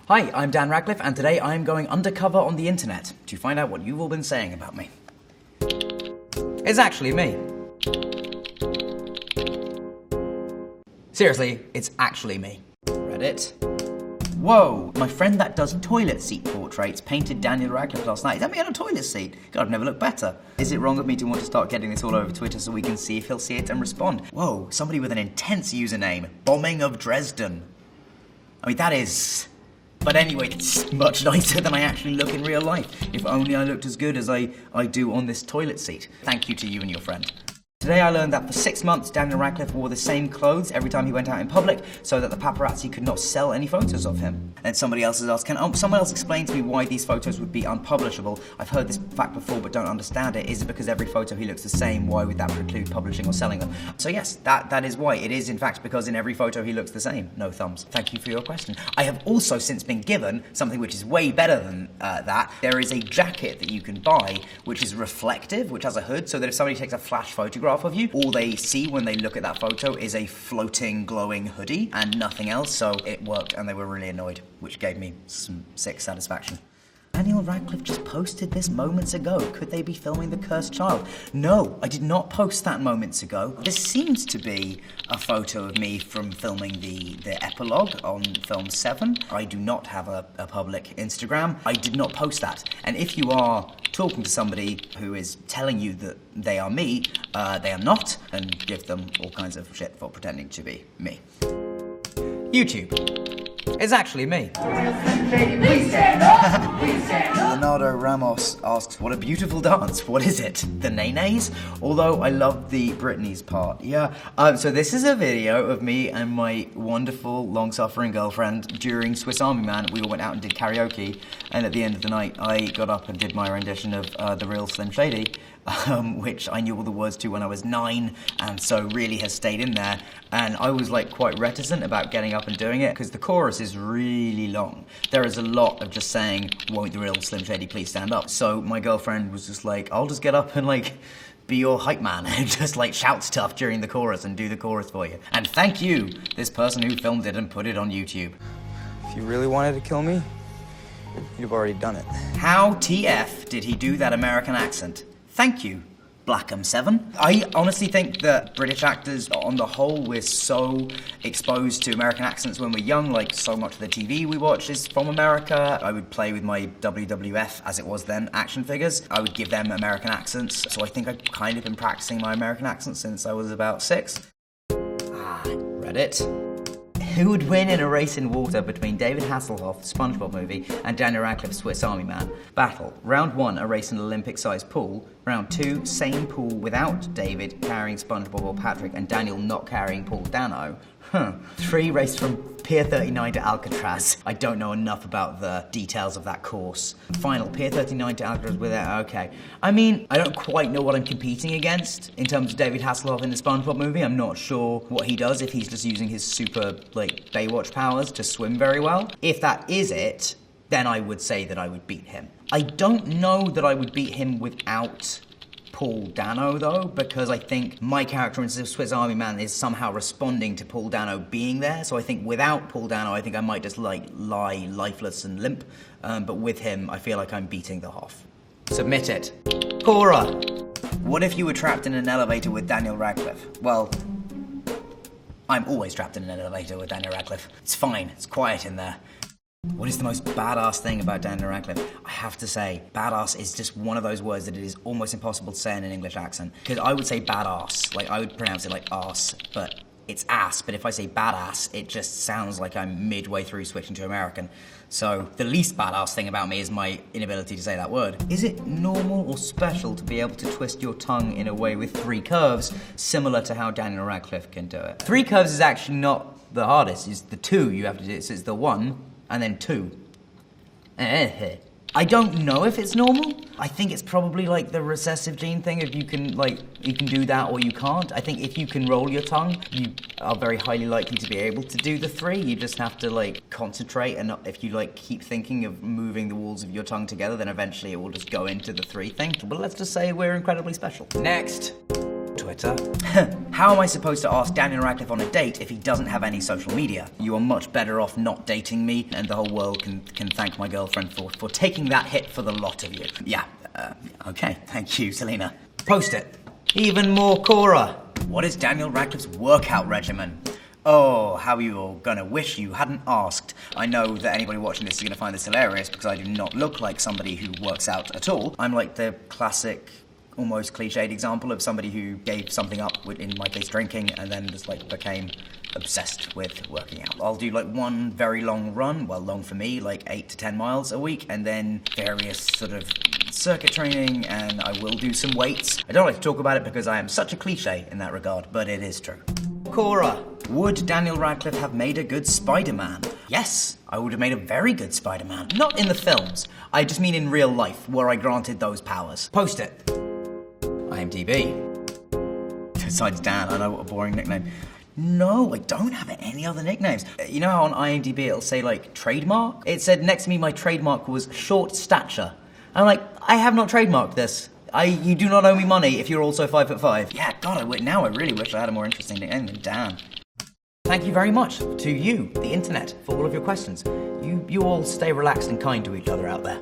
Hi, I'm Dan Radcliffe, and today I'm going undercover on the internet to find out what you've all been saying about me. It's actually me. Seriously, it's actually me. Reddit. Whoa, my friend that does toilet seat portraits painted Daniel Radcliffe last night. Is that me on a toilet seat? God, I've never looked better. Is it wrong of me to want to start getting this all over Twitter so we can see if he'll see it and respond? Whoa, somebody with an intense username. Bombing of Dresden. I mean, that is... But anyway, it's much nicer than I actually look in real life. If only I looked as good as I do on this toilet seat. Thank you to you and your friend. Today I learned that for 6 months Daniel Radcliffe wore the same clothes every time he went out in public so that the paparazzi could not sell any photos of him. And somebody else has asked, can someone else explain to me why these photos would be unpublishable? I've heard this fact before but don't understand it. Is it because every photo he looks the same? Why would that preclude publishing or selling them? So yes, that is why. It is in fact because in every photo he looks the same. No thumbs. Thank you for your question. I have also since been given something which is way better than that. There is a jacket that you can buy which is reflective, which has a hood, so that if somebody takes a flash photograph of you, all they see when they look at that photo is a floating, glowing hoodie and nothing else, so it worked and they were really annoyed, which gave me some sick satisfaction. Daniel Radcliffe just posted this moments ago. Could they be filming The Cursed Child? No, I did not post that moments ago. This seems to be a photo of me from filming the epilogue on film 7. I do not have a public Instagram. I did not post that. And if you are talking to somebody who is telling you that they are me, they are not, and give them all kinds of shit for pretending to be me. YouTube. It's actually me. Please stand up! Please stand up! Leonardo Ramos asks, what a beautiful dance. What is it? The Nays? Although I love the Britney's part. Yeah. So this is a video of me and my wonderful, long-suffering girlfriend during Swiss Army Man. We all went out and did karaoke, and at the end of the night, I got up and did my rendition of The Real Slim Shady, which I knew all the words to when I was 9, and so really has stayed in there. And I was like quite reticent about getting up and doing it because the chorus is really long. There is a lot of just saying, won't the real Slim Shady please stand up? So my girlfriend was just like, I'll just get up and like be your hype man and just like shout stuff during the chorus and do the chorus for you. And thank you, this person who filmed it and put it on YouTube. If you really wanted to kill me, you'd have already done it. How TF did he do that American accent? Thank you, Blackham7. I honestly think that British actors, on the whole, we're so exposed to American accents when we're young, like so much of the TV we watch is from America. I would play with my WWF, as it was then, action figures. I would give them American accents, so I think I've kind of been practicing my American accent since I was about 6. Reddit. Who would win in a race in water between David Hasselhoff's SpongeBob movie and Daniel Radcliffe's Swiss Army Man? Battle. Round 1, a race in an Olympic-sized pool. Round 2, same pool without David carrying SpongeBob or Patrick and Daniel not carrying Paul Dano. 3, race from Pier 39 to Alcatraz. I don't know enough about the details of that course. Final, Pier 39 to Alcatraz without, okay. I mean, I don't quite know what I'm competing against in terms of David Hasselhoff in the SpongeBob movie. I'm not sure what he does, if he's just using his super, like, Baywatch powers to swim very well. If that is it, then I would say that I would beat him. I don't know that I would beat him without Paul Dano, though, because I think my character in Swiss Army Man is somehow responding to Paul Dano being there, so I think without Paul Dano, I think I might just, like, lie lifeless and limp, but with him, I feel like I'm beating the Hoff. Submit it. Cora! What if you were trapped in an elevator with Daniel Radcliffe? Well, I'm always trapped in an elevator with Daniel Radcliffe. It's fine, it's quiet in there. What is the most badass thing about Daniel Radcliffe? I have to say, badass is just one of those words that it is almost impossible to say in an English accent. Because I would say badass, like I would pronounce it like arse, but it's ass. But if I say badass, it just sounds like I'm midway through switching to American. So the least badass thing about me is my inability to say that word. Is it normal or special to be able to twist your tongue in a way with 3 curves, similar to how Daniel Radcliffe can do it? 3 curves is actually not the hardest, it's the 2 you have to do. So it's the 1, and then 2. I don't know if it's normal. I think it's probably like the recessive gene thing, if you can do that or you can't. I think if you can roll your tongue, you are very highly likely to be able to do the 3. You just have to like concentrate, and if you like keep thinking of moving the walls of your tongue together, then eventually it will just go into the 3 thing. But let's just say we're incredibly special. Next. Twitter. How am I supposed to ask Daniel Radcliffe on a date if he doesn't have any social media? You are much better off not dating me, and the whole world can thank my girlfriend for taking that hit for the lot of you. Yeah, okay, thank you, Selena. Post it. Even more Cora. What is Daniel Radcliffe's workout regimen? Oh, how you're gonna wish you hadn't asked. I know that anybody watching this is gonna find this hilarious because I do not look like somebody who works out at all. I'm like the classic, almost cliched example of somebody who gave something up, in my case drinking, and then just like became obsessed with working out. I'll do like one very long run, well, long for me, like 8 to 10 miles a week, and then various sort of circuit training, and I will do some weights. I don't like to talk about it because I am such a cliche in that regard, but it is true. Cora, would Daniel Radcliffe have made a good Spider-Man? Yes, I would have made a very good Spider-Man. Not in the films, I just mean in real life, where I granted those powers. Post it. IMDb. Besides Dan, I know, what a boring nickname. No, I don't have any other nicknames. You know how on IMDb it'll say like trademark? It said next to me my trademark was short stature. I'm like, I have not trademarked this. You do not owe me money if you're also 5'5". Yeah, God, now I really wish I had a more interesting nickname than Dan. Thank you very much to you, the internet, for all of your questions. You all stay relaxed and kind to each other out there.